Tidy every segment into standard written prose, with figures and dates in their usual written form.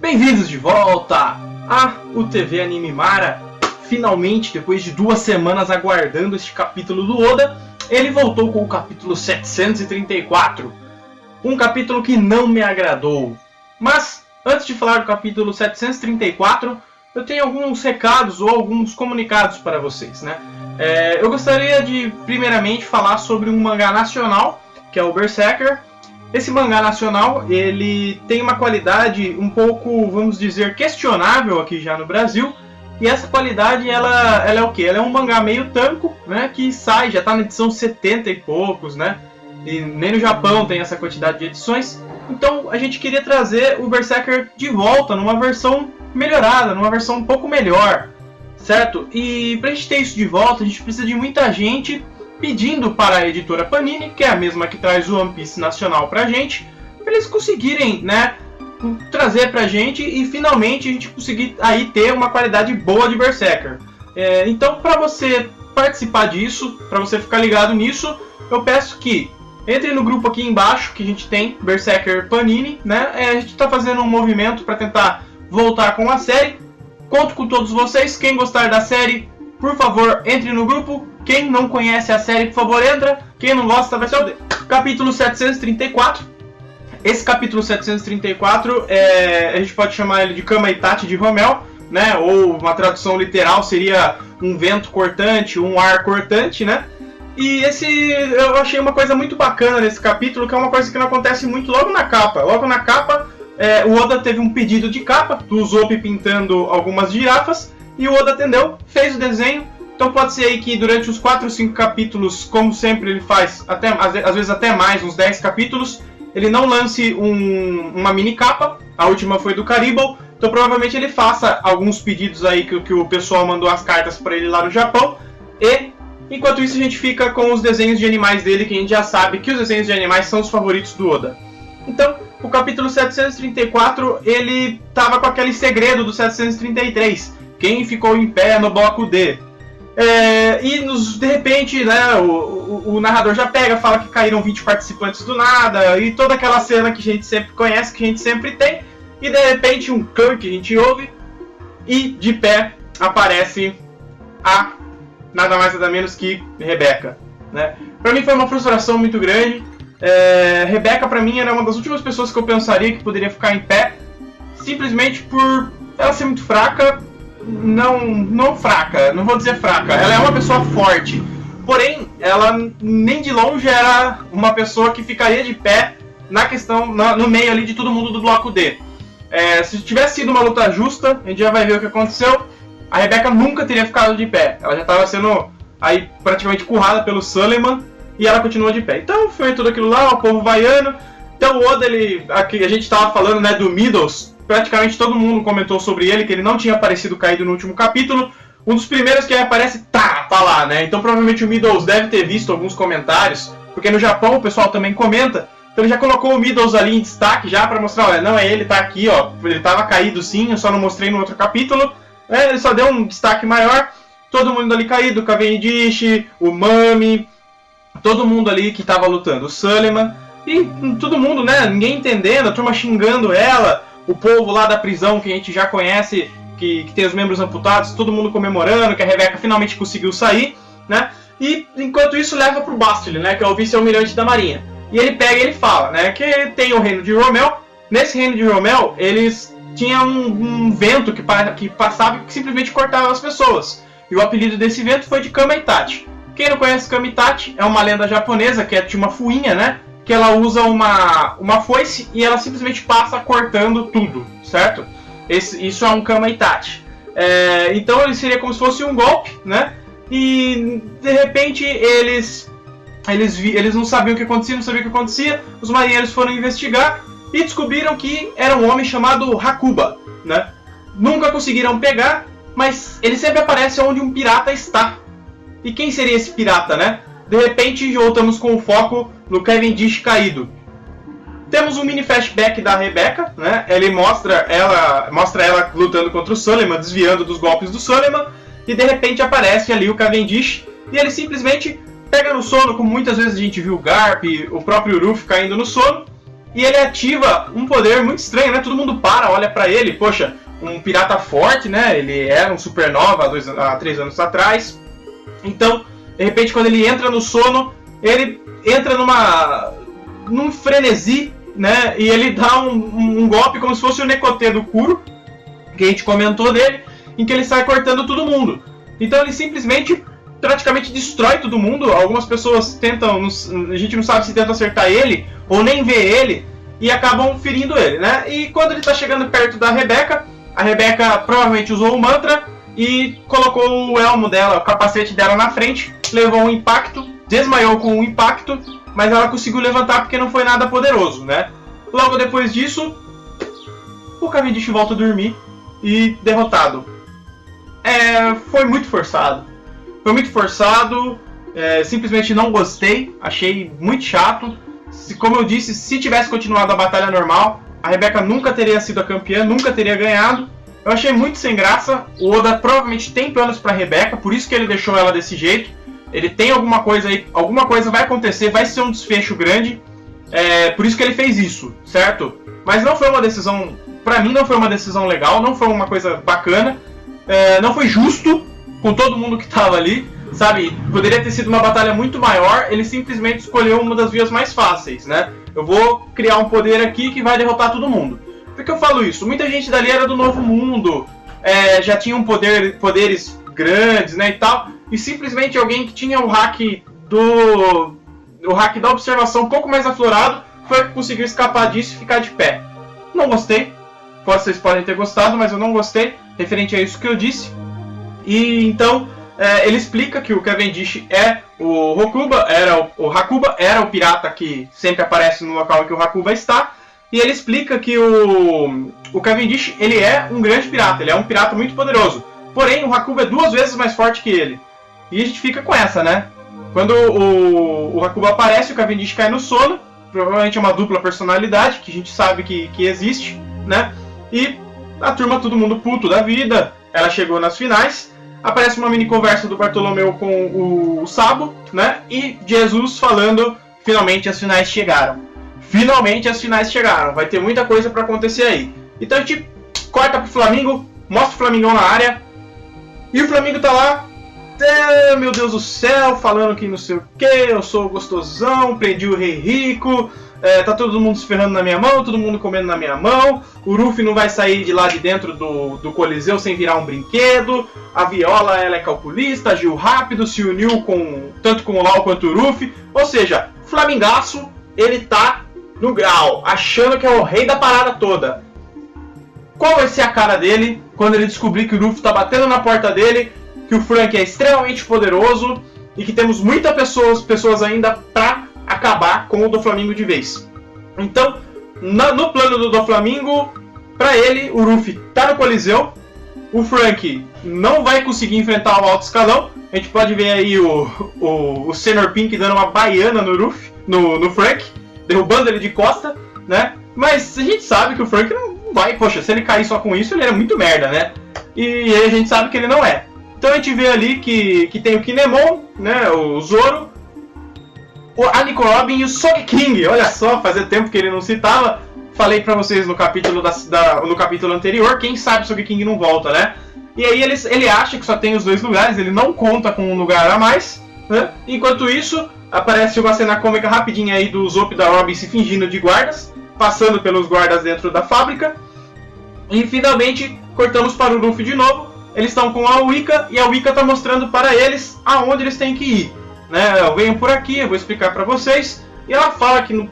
Bem-vindos de volta a UTV Anime Mara. Finalmente, depois de 2 semanas aguardando este capítulo do Oda, ele voltou com o capítulo 734. Um capítulo que não me agradou. Mas, antes de falar do capítulo 734, eu tenho alguns recados ou alguns comunicados para vocês, né? Eu gostaria de, primeiramente, falar sobre um mangá nacional, que é o Berserker. Esse mangá nacional, ele tem uma qualidade um pouco, vamos dizer, questionável aqui já no Brasil. E essa qualidade, ela é o quê? Ela é um mangá meio tanco, né? Que sai, já está na edição 70 e poucos, né? E nem no Japão tem essa quantidade de edições. Então a gente queria trazer o Berserker de volta numa versão melhorada, numa versão um pouco melhor, certo? E pra gente ter isso de volta, a gente precisa de muita gente pedindo para a editora Panini, que é a mesma que traz o One Piece nacional pra gente, para eles conseguirem, né, trazer pra gente e finalmente a gente conseguir aí ter uma qualidade boa de Berserker. Então, para você participar disso, para você ficar ligado nisso, eu peço que entre no grupo aqui embaixo que a gente tem, Berserker Panini, né? A gente está fazendo um movimento para tentar voltar com a série. Conto com todos vocês. Quem gostar da série, por favor, entre no grupo. Quem não conhece a série, por favor, entra. Quem não gosta, vai ser o capítulo 734. Esse capítulo 734, a gente pode chamar ele de Kama Itachi de Rommel, né? Ou uma tradução literal seria um vento cortante, um ar cortante, né? E eu achei uma coisa muito bacana nesse capítulo, que é uma coisa que não acontece muito logo na capa. Logo na capa, o Oda teve um pedido de capa, do Usopp pintando algumas girafas, e o Oda atendeu, fez o desenho. Então pode ser aí que durante os 4 ou 5 capítulos, como sempre ele faz, às vezes até mais, uns 10 capítulos, ele não lance uma mini capa. A última foi do Caribou, então provavelmente ele faça alguns pedidos aí que o pessoal mandou as cartas para ele lá no Japão. E enquanto isso a gente fica com os desenhos de animais dele, que a gente já sabe que os desenhos de animais são os favoritos do Oda. Então, o capítulo 734, ele tava com aquele segredo do 733. Quem ficou em pé no bloco D? De repente, né, o narrador já pega, fala que caíram 20 participantes do nada, e toda aquela cena que a gente sempre conhece, que a gente sempre tem, e de repente um clã que a gente ouve, e de pé aparece nada mais nada menos que Rebeca, né? Pra mim foi uma frustração muito grande. Rebeca pra mim era uma das últimas pessoas que eu pensaria que poderia ficar em pé, simplesmente por ela ser muito fraca. Não fraca, não vou dizer fraca, ela é uma pessoa forte, porém ela nem de longe era uma pessoa que ficaria de pé na questão, no meio ali de todo mundo do bloco D. Se tivesse sido uma luta justa, a gente já vai ver o que aconteceu. A Rebeca nunca teria ficado de pé, ela já estava sendo aí praticamente currada pelo Suleiman e ela continua de pé. Então foi tudo aquilo lá, o povo vaiando. Então o Oda, aqui a gente estava falando, né, do Middles. Praticamente todo mundo comentou sobre ele, que ele não tinha aparecido caído no último capítulo. Um dos primeiros que aparece, tá lá, né? Então provavelmente o Middles deve ter visto alguns comentários, porque no Japão o pessoal também comenta. Então ele já colocou o Middles ali em destaque já pra mostrar, olha, não é ele, tá aqui, ó. Ele tava caído sim, eu só não mostrei no outro capítulo. Ele só deu um destaque maior. Todo mundo ali caído, o Cavendish, o Mami, todo mundo ali que tava lutando, o Suleiman. E todo mundo, né? Ninguém entendendo, a turma xingando ela. O povo lá da prisão, que a gente já conhece, que tem os membros amputados, todo mundo comemorando que a Rebeca finalmente conseguiu sair, né? E enquanto isso leva pro Bastille, né? Que é o vice-almirante da marinha. E ele pega e ele fala, né? Que tem o reino de Rommel. Nesse reino de Rommel, eles tinham um vento que passava e que simplesmente cortava as pessoas. E o apelido desse vento foi de Kama Itachi. Quem não conhece Kama Itachi é uma lenda japonesa que é de uma fuinha, né? Que ela usa uma foice e ela simplesmente passa cortando tudo, certo? Isso é um Kama Itachi. Então ele seria como se fosse um golpe, né? E de repente eles não sabiam o que acontecia, não sabiam o que acontecia. Os marinheiros foram investigar e descobriram que era um homem chamado Hakuba, né? Nunca conseguiram pegar, mas ele sempre aparece onde um pirata está. E quem seria esse pirata, né? De repente voltamos com o foco no Cavendish caído. Temos um mini flashback da Rebeca, né? Ele mostra ela lutando contra o Suleiman, desviando dos golpes do Suleiman, e de repente aparece ali o Cavendish e ele simplesmente pega no sono, como muitas vezes a gente viu o Garp, o próprio Ruffy caindo no sono, e ele ativa um poder muito estranho, né? Todo mundo olha pra ele, poxa, um pirata forte, né? Ele era um supernova há 3 anos atrás. Então, de repente, quando ele entra no sono, ele entra num frenesi, né? E ele dá um golpe como se fosse o Nekotê do Kuro, que a gente comentou dele, em que ele sai cortando todo mundo. Então ele simplesmente, praticamente destrói todo mundo. Algumas pessoas tentam, a gente não sabe se tentam acertar ele, ou nem vê ele, e acabam ferindo ele, né? E quando ele está chegando perto da Rebecca, a Rebecca provavelmente usou o mantra e colocou o elmo dela, o capacete dela na frente, levou um impacto, desmaiou com um impacto, mas ela conseguiu levantar porque não foi nada poderoso, né? Logo depois disso, o Cavendish volta a dormir e derrotado. Foi muito forçado. Foi muito forçado, simplesmente não gostei, achei muito chato. Como eu disse, se tivesse continuado a batalha normal, a Rebecca nunca teria sido a campeã, nunca teria ganhado. Eu achei muito sem graça. O Oda provavelmente tem planos pra Rebecca, por isso que ele deixou ela desse jeito. Ele tem alguma coisa aí, alguma coisa vai acontecer, vai ser um desfecho grande. Por isso que ele fez isso, certo? Mas não foi uma decisão, pra mim não foi uma decisão legal, não foi uma coisa bacana. Não foi justo com todo mundo que tava ali, sabe? Poderia ter sido uma batalha muito maior, ele simplesmente escolheu uma das vias mais fáceis, né? Eu vou criar um poder aqui que vai derrotar todo mundo. Por que eu falo isso? Muita gente dali era do Novo Mundo, já tinham poderes grandes, né, e tal, e simplesmente alguém que tinha o hack da observação um pouco mais aflorado foi que conseguiu escapar disso e ficar de pé. Não gostei. Vocês podem ter gostado, mas eu não gostei, referente a isso que eu disse. E então, ele explica que o Cavendish o Hakuba era o pirata que sempre aparece no local em que o Hakuba está. E ele explica que o Cavendish, ele é um grande pirata, ele é um pirata muito poderoso. Porém, o Hakuba é 2 vezes mais forte que ele. E a gente fica com essa, né? Quando o Hakuba aparece, o Cavendish cai no sono. Provavelmente é uma dupla personalidade, que a gente sabe que existe, né? E a turma, todo mundo puto da vida. Ela chegou nas finais. Aparece uma mini conversa do Bartolomeu com o Sabo, né? E Jesus falando, finalmente as finais chegaram. Finalmente as finais chegaram. Vai ter muita coisa pra acontecer aí. Então a gente corta pro Flamingo, mostra o Flamingão na área. E o Flamingo tá lá. Meu Deus do céu, falando que não sei o que, eu sou gostosão, prendi o Rei Rico, tá todo mundo se ferrando na minha mão, todo mundo comendo na minha mão, o Ruffy não vai sair de lá de dentro do Coliseu sem virar um brinquedo, a Viola ela é calculista, agiu rápido, se uniu tanto com o Lau quanto o Ruffy, ou seja, o Flamingaço, ele tá no grau, achando que é o rei da parada toda. Qual vai ser a cara dele quando ele descobrir que o Ruffy tá batendo na porta dele, que o Frank é extremamente poderoso e que temos muitas pessoas ainda pra acabar com o Doflamingo de vez. Então, no plano do Doflamingo, pra ele, o Ruffy tá no Coliseu, o Frank não vai conseguir enfrentar o alto escalão. A gente pode ver aí o Senhor Pink dando uma baiana no Ruffy, no Frank, derrubando ele de costa, né? Mas a gente sabe que o Frank não vai, poxa, se ele cair só com isso, ele era muito merda, né? E a gente sabe que ele não é. Então a gente vê ali que tem o Kinemon, né, o Zoro, a Nico Robin e o Sogeking. Olha só, fazia tempo que ele não citava. Falei pra vocês no capítulo, no capítulo anterior, quem sabe o Sogeking não volta, né? E aí ele acha que só tem os 2 lugares, ele não conta com um lugar a mais, né? Enquanto isso, aparece uma cena cômica rapidinha aí do Zop e da Robin se fingindo de guardas, passando pelos guardas dentro da fábrica. E finalmente, cortamos para o Luffy de novo. Eles estão com a Wicca e a Wicca está mostrando para eles aonde eles têm que ir, né? Eu venho por aqui, eu vou explicar para vocês. E ela fala que no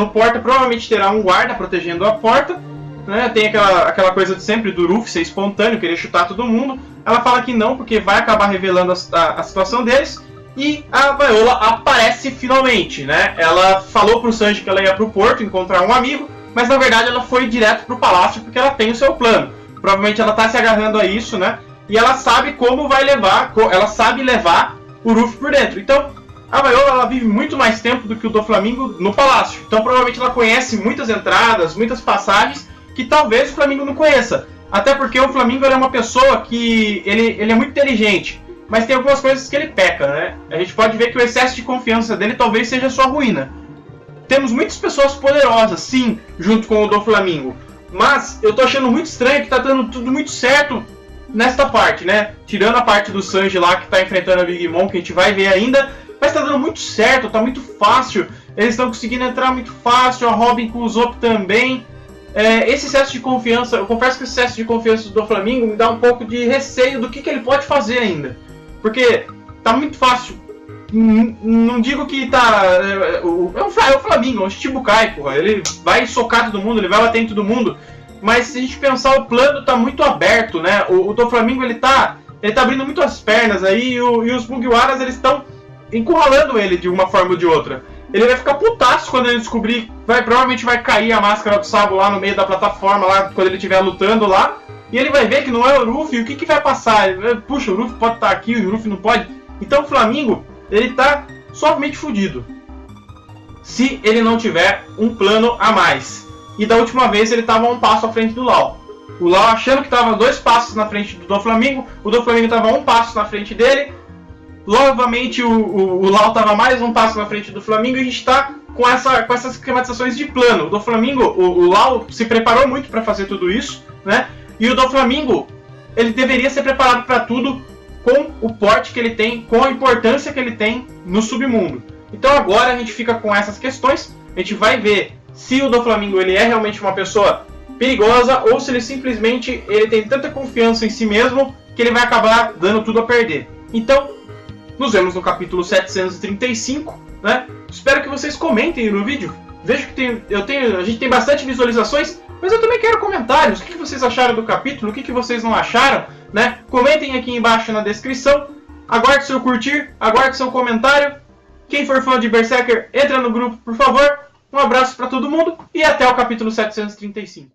porta provavelmente terá um guarda protegendo a porta, né? Tem aquela coisa de sempre do Ruffy ser espontâneo, querer chutar todo mundo. Ela fala que não, porque vai acabar revelando a situação deles. E a Viola aparece finalmente, né? Ela falou pro Sanji que ela ia pro porto encontrar um amigo, mas na verdade ela foi direto pro palácio porque ela tem o seu plano. Provavelmente ela tá se agarrando a isso, né? E ela sabe como vai levar, ela sabe levar o Ruffy por dentro. Então, a Viola, ela vive muito mais tempo do que o Doflamingo no palácio. Então, provavelmente ela conhece muitas entradas, muitas passagens que talvez o Flamingo não conheça. Até porque o Flamingo é uma pessoa que ele é muito inteligente, mas tem algumas coisas que ele peca, né? A gente pode ver que o excesso de confiança dele talvez seja sua ruína. temos muitas pessoas poderosas, sim, junto com o Doflamingo. Mas eu tô achando muito estranho que tá dando tudo muito certo nesta parte, né? Tirando a parte do Sanji lá que tá enfrentando a Big Mom, que a gente vai ver ainda. Mas tá dando muito certo, tá muito fácil. Eles estão conseguindo entrar muito fácil, a Robin com o Zop também. Esse excesso de confiança, eu confesso que esse excesso de confiança do Doflamingo me dá um pouco de receio do que ele pode fazer ainda. Porque tá muito fácil. Não digo que tá... É o Flamingo, é um Shichibukai, porra. Ele vai socar todo mundo, ele vai bater em todo mundo. Mas se a gente pensar, o plano tá muito aberto, né? O Doflamingo, ele tá abrindo muito as pernas aí, e os Mugiwaras, eles estão encurralando ele de uma forma ou de outra. Ele vai ficar putaço quando ele descobrir, provavelmente vai cair a máscara do Sabo lá no meio da plataforma, lá quando ele estiver lutando lá. E ele vai ver que não é o Luffy, o que vai passar? Puxa, o Luffy pode estar aqui, o Luffy não pode. Então o Flamingo, ele tá suavemente fudido. Se ele não tiver um plano a mais. E da última vez ele estava um passo à frente do Law. O Law achando que estava 2 passos na frente do Doflamingo, o Doflamingo estava 1 passo na frente dele. Novamente o Law estava mais 1 passo na frente do Flamingo e a gente está com essas esquematizações de plano. O Doflamingo, o Law se preparou muito para fazer tudo isso, né? E o Doflamingo, ele deveria ser preparado para tudo com o porte que ele tem, com a importância que ele tem no submundo. Então agora a gente fica com essas questões, a gente vai ver se o Doflamingo ele é realmente uma pessoa perigosa ou se ele simplesmente ele tem tanta confiança em si mesmo que ele vai acabar dando tudo a perder. Então, nos vemos no capítulo 735, né? Espero que vocês comentem no vídeo. Vejo que a gente tem bastante visualizações, mas eu também quero comentários. O que vocês acharam do capítulo? O que vocês não acharam? Né? Comentem aqui embaixo na descrição. Aguarde seu curtir, aguarde seu comentário. Quem for fã de Berserker, entra no grupo, por favor. Um abraço para todo mundo e até o capítulo 735.